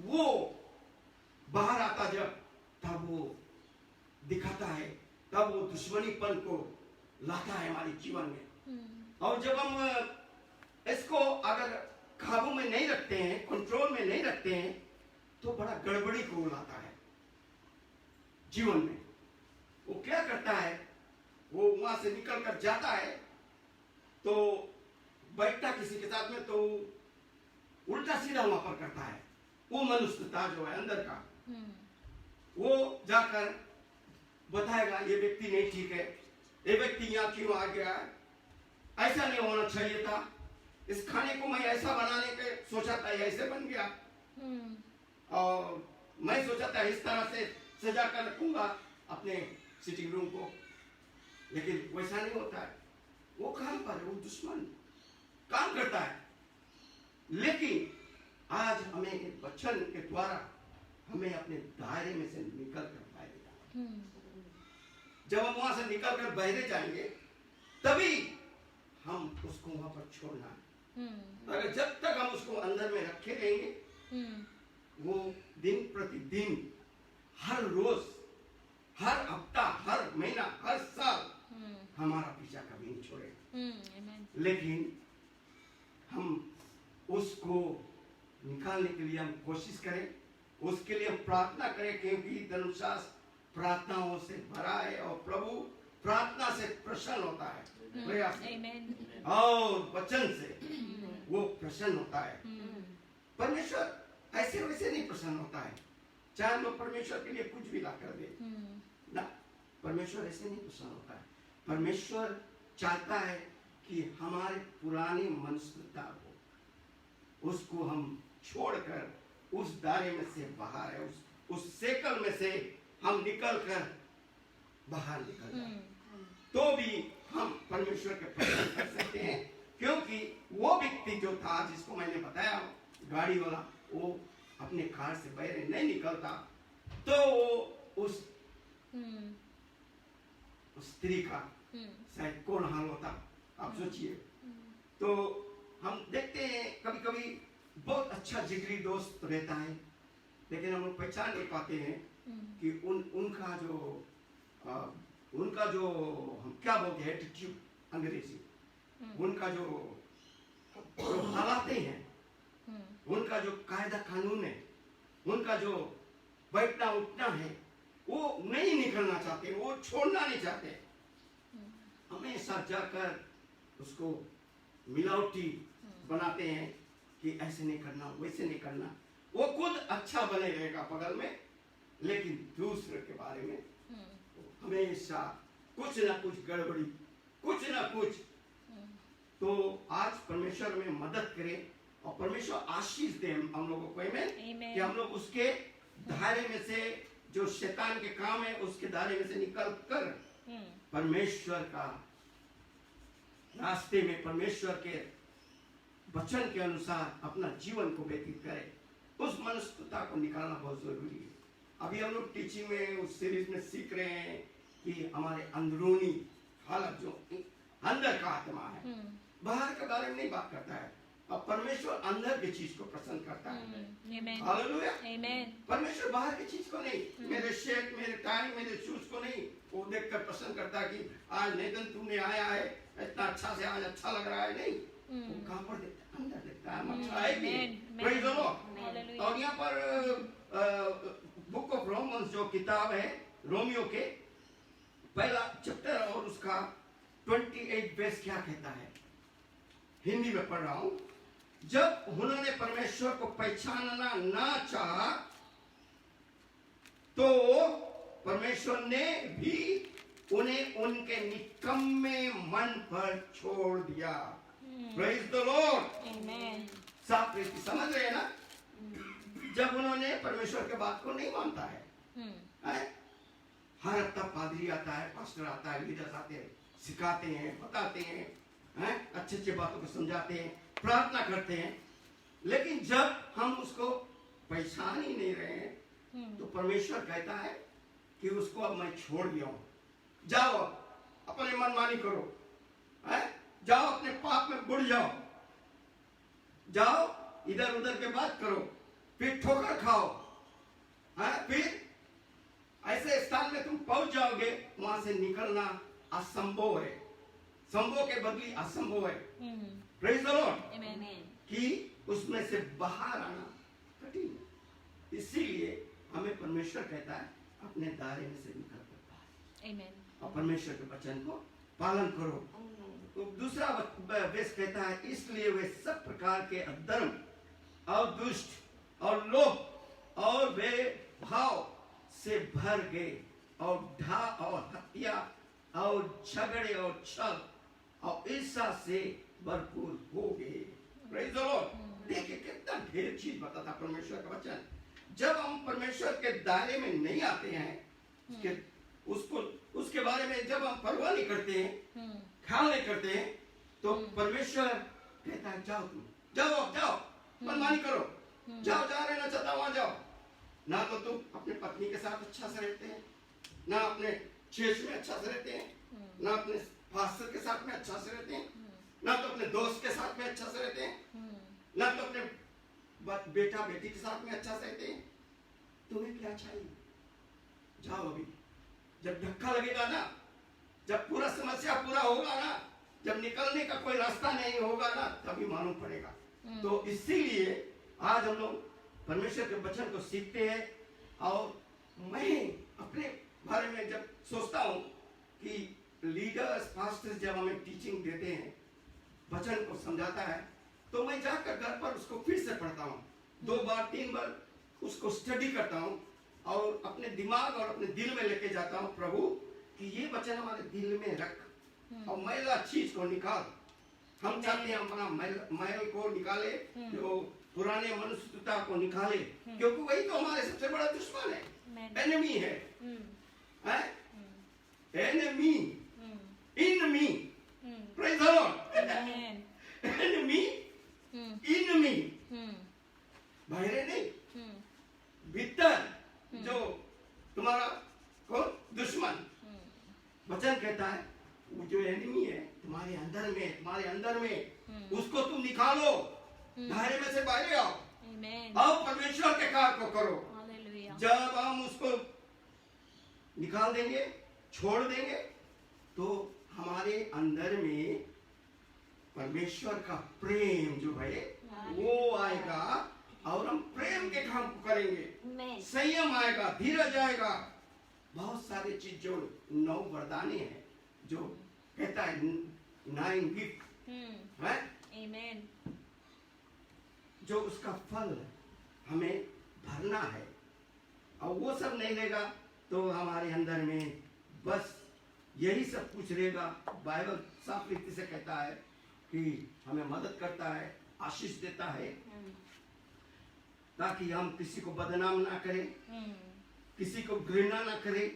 वो बाहर आता जब, तब वो दिखाता है, तब वो दुश्मनीपन को लाता है हमारे जीवन में। और जब हम इसको अगर काबू में नहीं रखते हैं, कंट्रोल में नहीं रखते हैं, तो बड़ा गड़बड़ी को लाता है जीवन में। वो क्या करता है, वो वहां से निकल कर जाता है तो बैठता किसी के साथ में तो उल्टा सीधा वहां पर करता है। वो मनुष्यता जो है अंदर का, वो जाकर बताएगा ये व्यक्ति नहीं ठीक है, ये व्यक्ति यहाँ क्यों आ गया है, ऐसा नहीं होना चाहिए था, इस खाने को मैं ऐसा बनाने के सोचा था, ऐसे बन गया, और मैं सोचा था इस तरह से सजा कर रखूंगा अपने सिटिंग रूम को, लेकिन वैसा नहीं होता है। वो काम पर वो दुश्मन काम करता है। लेकिन आज हमें एक वचन के द्वारा हमें अपने दायरे में से निकल कर बाहर जाना। जब हम वहां से निकल कर बाहर जाएंगे तभी हम उसको वहां पर छोड़ना है। अगर जब तक हम उसको अंदर में रखे रहेंगे, वो दिन प्रतिदिन, हर रोज, हर हफ्ता, हर महीना, हर साल हमारा पीछा कभी नहीं छोड़ेगा। लेकिन हम उसको निकालने के लिए हम कोशिश करें, उसके लिए हम प्रार्थना करें, क्योंकि धर्मशास्त्र प्रार्थनाओं से भरा है और प्रभु प्रार्थना से प्रसन्न होता है, प्रयास और वचन से वो प्रसन्न होता है। परमेश्वर ऐसे वैसे नहीं प्रसन्न होता है, चाहे हम परमेश्वर के लिए कुछ भी ला कर दे ना, परमेश्वर ऐसे नहीं प्रसन्न होता है। परमेश्वर चाहता है कि हमारे पुरानी मनुष्यता को, उसको हम छोड़कर उस दायरे में से बाहर है, उस सेकल में से हम निकल कर बाहर निकल जाए, तो भी हम परमेश्वर के प्रसन्न कर सकते हैं। क्योंकि वो व्यक्ति जो था जिसको मैंने बताया गाड़ी वाला, वो अपने कार से बाहर नहीं निकलता, तो वो उस स्त्री का शायद कौन हाल होता, आप सोचिए। तो हम देखते हैं कभी कभी बहुत अच्छा जिगरी दोस्त रहता है, लेकिन हम लोग पहचान नहीं पाते हैं कि उनका जो हम क्या बोलते हैं एटीट्यूड, अंग्रेजी, उनका जो हालात हैं, उनका जो कायदा कानून है, उनका जो बैठना उठना है, वो नहीं निकलना चाहते, वो छोड़ना नहीं चाहते। हमेशा जाकर उसको मिलावटी बनाते हैं कि ऐसे नहीं करना, वैसे नहीं करना। वो खुद अच्छा बने रहेगा बगल में, लेकिन दूसरे के बारे में हमेशा कुछ ना कुछ गड़बड़ी, कुछ ना कुछ। तो आज परमेश्वर में मदद करे और परमेश्वर आशीष दे हम लोगों को, कि हम लोग उसके दायरे में से, जो शैतान के काम है उसके दायरे में से निकल कर परमेश्वर का रास्ते में, परमेश्वर के वचन के अनुसार अपना जीवन को व्यतीत करे। उस मनुष्यता को निकालना बहुत जरूरी है। अभी हम लोग टीचिंग में उस सीरीज में सीख रहे हैं कि हमारे अंदरूनी हालत जो अंदर का आत्मा है, बाहर के बारे में नहीं बात करता है। अब परमेश्वर अंदर की चीज को पसंद करता है। हालेलुया। परमेश्वर बाहर की चीज को नहीं, मेरे शेक, मेरे टाई, मेरे शूज को नहीं वो देखकर पसंद करता है कि आज नेतन तुमने आया है इतना अच्छा से, आज अच्छा लग रहा है। नहीं, वो कहां पर देखता है? अंदर देखता है। हम अच्छा है कि प्रेज द लॉर्ड। और यहाँ पर बुक ऑफ रोमन्स जो किताब है रोमियो के पहला चैप्टर और उसका 28 वर्स क्या कहता है, हिंदी में पढ़ रहा हूं। जब उन्होंने परमेश्वर को पहचानना ना चाहा तो परमेश्वर ने भी उन्हें उनके निकम्मे मन पर छोड़ दिया। Praise the Lord. आमीन। साफ रीति समझ रहे हैं ना? जब उन्होंने परमेश्वर के बात को नहीं मानता है, हर हफ्ता पादरी आता है, पास्टर आता है, लीडर्स आते हैं, सिखाते हैं, बताते हैं, अच्छे अच्छे बातों को समझाते हैं, प्रार्थना करते हैं, लेकिन जब हम उसको पहचान ही नहीं रहे हैं तो परमेश्वर कहता है कि उसको अब मैं छोड़ दिया हूं, जाओ अपने मनमानी करो, जाओ अपने पाप में बुड़ जाओ, जाओ इधर उधर के बात करो, फिर ठोकर खाओ, फिर ऐसे स्थान में तुम पहुंच जाओगे वहां से निकलना असंभव है, संभव के बदली असंभव है। Praise the Lord. आमीन। कि उसमें से बाहर आना कठिन है, इसीलिए हमें परमेश्वर कहता है अपने दायरे में से निकल कर बाहर। आमीन। और परमेश्वर के वचन को पालन करो। तो दूसरा वेश कहता है इसलिए वे सब प्रकार के अधर्म और दुष्ट और लोभ और वे भाव से भर गए और ढा और हत्या और झगड़े और छल और ईर्ष्या से भरपूर हो गए। Praise the Lord. देखिए कितना ढेर चीज बताता परमेश्वर का वचन। जब हम परमेश्वर के दायरे में नहीं आते हैं, उसके बारे में जब हम परवाह नहीं करते हैं, ख्याल नहीं करते हैं, तो परमेश्वर कहता है जाओ तुम, जाओ मनमानी करो, जाओ जहां रहना चाहता वहां जाओ। ना तो तुम अपने पत्नी के साथ अच्छा से रहते हैं, ना अपने चर्च में अच्छा से रहते हैं, ना अपने पास्टर के साथ में अच्छा से रहते हैं, ना तो अपने दोस्त के साथ में अच्छा से रहते हैं, ना तो अपने बेटा बेटी के साथ में अच्छा से रहते हैं। तुम्हें क्या चाहिए? जाओ अभी, जब धक्का लगेगा ना, जब पूरा समस्या पूरा होगा ना, जब निकलने का कोई रास्ता नहीं होगा ना, तभी मालूम पड़ेगा। तो इसीलिए आज हम लोग परमेश्वर के वचन को सीखते हैं। और मैं अपने बारे में जब सोचता हूं कि लीडर्स पास्टर्स जब हमें टीचिंग देते हैं, वचन को समझाता है, तो मैं जाकर घर पर उसको फिर से पढ़ता हूँ, 2 बार 3 बार उसको स्टडी करता हूँ और अपने दिमाग और अपने दिल में लेके जाता हूँ प्रभु कि ये वचन हमारे दिल में रख और मैला चीज को निकाल। हम चाहते हैं अपना मैल को निकाले, जो पुराने मनुष्यता को निकाले, क्योंकि वही तो हमारे सबसे बड़ा दुश्मन है, एनिमी है, enemy in me. Praise the Lord. Enemy in me, बाहर नहीं, भीतर जो तुम्हारा कौन दुश्मन। वचन कहता है वो जो एनिमी है तुम्हारे अंदर में उसको तुम निकालो, दायरे में से बाहर आओ, अब परमेश्वर के कार्य को करो। जब हम उसको निकाल देंगे, छोड़ देंगे, तो हमारे अंदर में परमेश्वर का प्रेम जो है वो आएगा और हम प्रेम के काम को करेंगे, संयम आएगा, धीरज आएगा, बहुत सारे चीज जो 9 वरदाने हैं, जो कहता है 9 गिफ्ट है, आमीन, जो उसका फल हमें भरना है। और वो सब नहीं रहेगा तो हमारे अंदर में बस यही सब कुछ रहेगा। बाइबल साफ रीति से कहता है कि हमें मदद करता है, आशीष देता है, ताकि हम किसी को बदनाम ना करें, किसी को घृणा ना करें,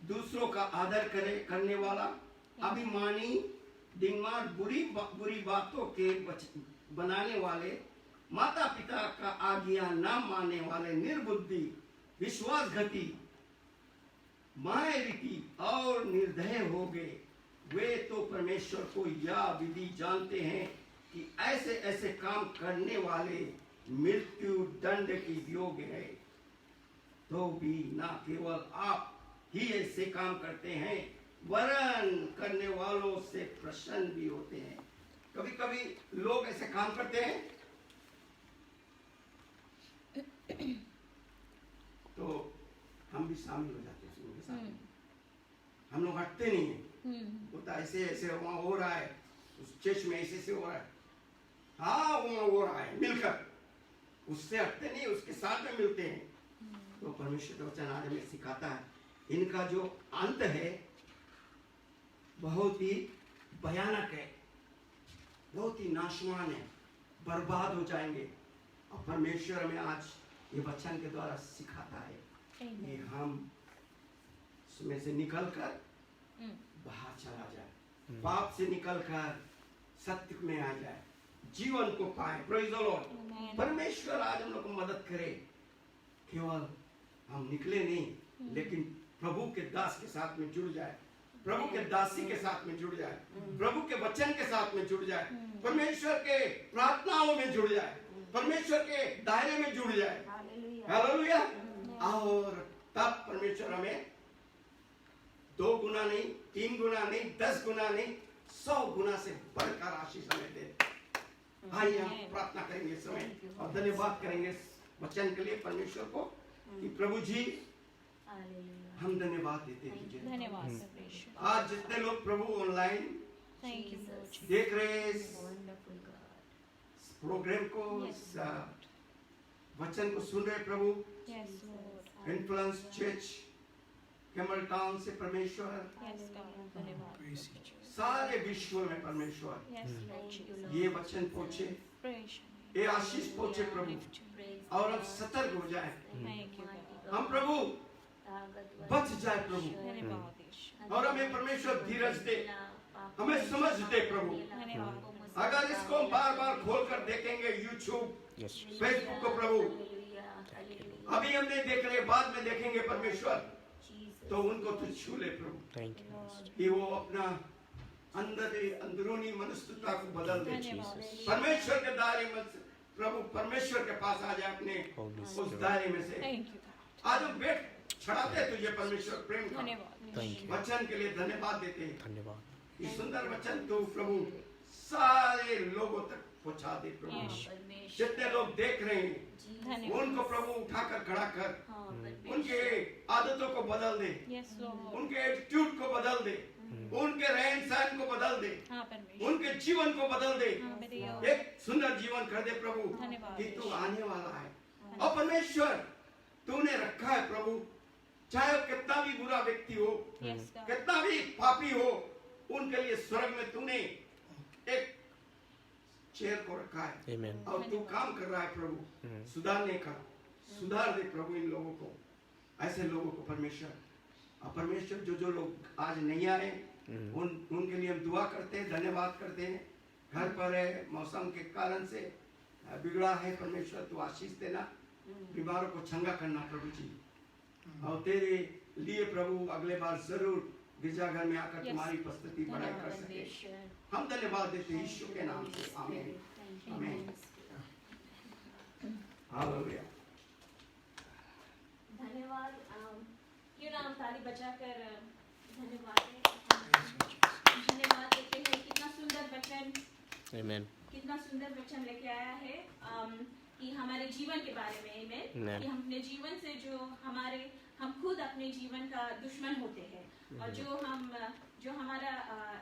दूसरों का आदर करने वाला, अभिमानी, दिमाग बुरी बातों के बनाने वाले, माता पिता का आज्ञा न मानने वाले निर्बुद्धि, विश्वासघाती, मायावीती और निर्दय हो गए। वे तो परमेश्वर को यह विधि जानते हैं कि ऐसे ऐसे काम करने वाले मृत्यु दंड के योग्य है। तो भी ना केवल आप ही ऐसे काम करते हैं, वरन करने वालों से प्रसन्न भी होते हैं। कभी कभी लोग ऐसे काम करते हैं तो हम भी शामिल हो जाते हैं उनके साथ में। हम लोग हटते नहीं है, होता ऐसे ऐसे वहां हो रहा है, उस चर्च में ऐसे ऐसे हो रहा है, हाँ वहां हो रहा है, मिलकर उससे हटते नहीं, उसके साथ में मिलते हैं। तो परमेश्वर का वचन आज हमें सिखाता है इनका जो अंत है बहुत ही भयानक है, बहुत ही नाशवान है, बर्बाद हो जाएंगे। और परमेश्वर हमें आज ये वचन के द्वारा सिखाता है कि हम उसमें से निकलकर बाहर चला जाए, पाप से निकलकर सत्य में आ जाए, जीवन को पाए। Praise the Lord. परमेश्वर आज हम लोग को मदद करे, केवल हम निकले नहीं लेकिन प्रभु के दास के साथ में जुड़ जाए, प्रभु के दासी के साथ में जुड़ जाए, प्रभु के वचन के साथ में जुड़ जाए, परमेश्वर के प्रार्थनाओं में जुड़ जाए, परमेश्वर के दायरे में जुड़ जाए। हालेलुया। और तब परमेश्वर हमें 2 गुना नहीं, 3 गुना नहीं, 10 गुना नहीं, 100 गुना से बढ़कर आशीष हमें दे। आइए हम प्रार्थना करेंगे इस समय और धन्यवाद करेंगे वचन के लिए परमेश्वर को कि प्रभु जी हम धन्यवाद देते हैं तुझे। धन्यवाद। आज जितने लोग प्रभु ऑनलाइन देख रहे हैं इस प्रोग्राम को, इस वचन को सुन रहे प्रभु, इन्फ्लुएंस चर्च कैमल टाउन से परमेश्वर, सारे विश्व में परमेश्वर ये वचन पहुंचे, ये आशीष पहुंचे प्रभु, और हम सतर्क हो जाए, हम प्रभु बच जाए प्रभु, और हमें परमेश्वर धीरज दे, हमें समझ दे प्रभु। अगर इसको बार बार खोल कर देखेंगे यूट्यूब, फेसबुक को प्रभु, अभी हम नहीं देख रहे, बाद में देखेंगे परमेश्वर, तो उनको तो छू ले प्रभु, कि वो अपना अंदरूनी मनुष्यता को बदल दे, परमेश्वर के दायरे में प्रभु, परमेश्वर के पास आ जाए, अपने उस दायरे में से। आज हम बैठ छड़ाते तुझे परमेश्वर प्रेम का वचन के लिए धन्यवाद देते हैं। धन्यवाद। ये सुंदर वचन तो प्रभु सारे लोगों तक पहुंचा दे प्रभु। जितने लोग देख रहे हैं उनको प्रभु उठाकर खड़ा कर, उनके आदतों को बदल दे, उनके एटीट्यूड को बदल दे, उनके रहन सहन को बदल दे, उनके जीवन को बदल दे, एक सुंदर जीवन कर दे प्रभु, कि तू आने वाला है। और परमेश्वर तूने रखा है प्रभु, चाहे वो कितना भी बुरा व्यक्ति हो, कितना भी पापी हो, उनके लिए स्वर्ग में तूने एक चेयर को रखा है। और तू काम कर रहा है प्रभु सुधारने का, सुधार दे प्रभु इन लोगों को, ऐसे लोगों को परमेश्वर। और परमेश्वर जो लोग आज नहीं आए उनके लिए हम दुआ करते हैं, धन्यवाद करते हैं। घर पर है, मौसम के कारण से बिगड़ा है, परमेश्वर तू आशीष देना, बीमारों को चंगा करना प्रभु जी। और तेरे लिए प्रभु अगले बार जरूर गिरजाघर में आकर तुम्हारी उपस्थिति बढ़ाई कर सके। हम धन्यवाद देते हैं यीशु के नाम से, आमीन आमीन। हालेलुया। धन्यवाद। क्यों ना हम ताली बजाकर धन्यवाद देते हैं। कितना सुंदर वचन, कितना सुंदर वचन लेके आया है कि हमारे जीवन के बारे में, कि हम अपने जीवन से हम खुद अपने जीवन का दुश्मन होते हैं, और जो हमारा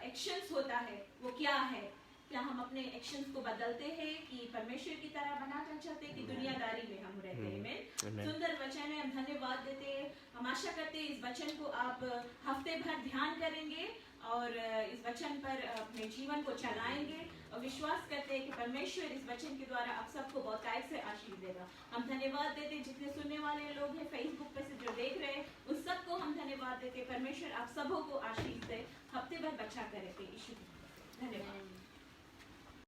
एक्शंस होता है वो क्या है, क्या हम अपने एक्शंस को बदलते हैं कि परमेश्वर की तरह बनाना चाहते हैं कि दुनियादारी में हम रहते हैं। सुंदर वचन है, हम धन्यवाद देते हैं। हम आशा करते हैं इस वचन को आप हफ्ते भर ध्यान करेंगे और इस वचन पर अपने जीवन को चलाएंगे, और विश्वास करते हैं कि परमेश्वर इस वचन के द्वारा आप सबको बहुतायत से आशीष देगा। हम धन्यवाद देते हैं जितने सुनने वाले लोग हैं फेसबुक पे से जो देख रहे हैं, उन सबको हम धन्यवाद देते हैं। परमेश्वर आप सबों को आशीष दे, हफ्ते भर बचा करे। यीशु धन्यवाद।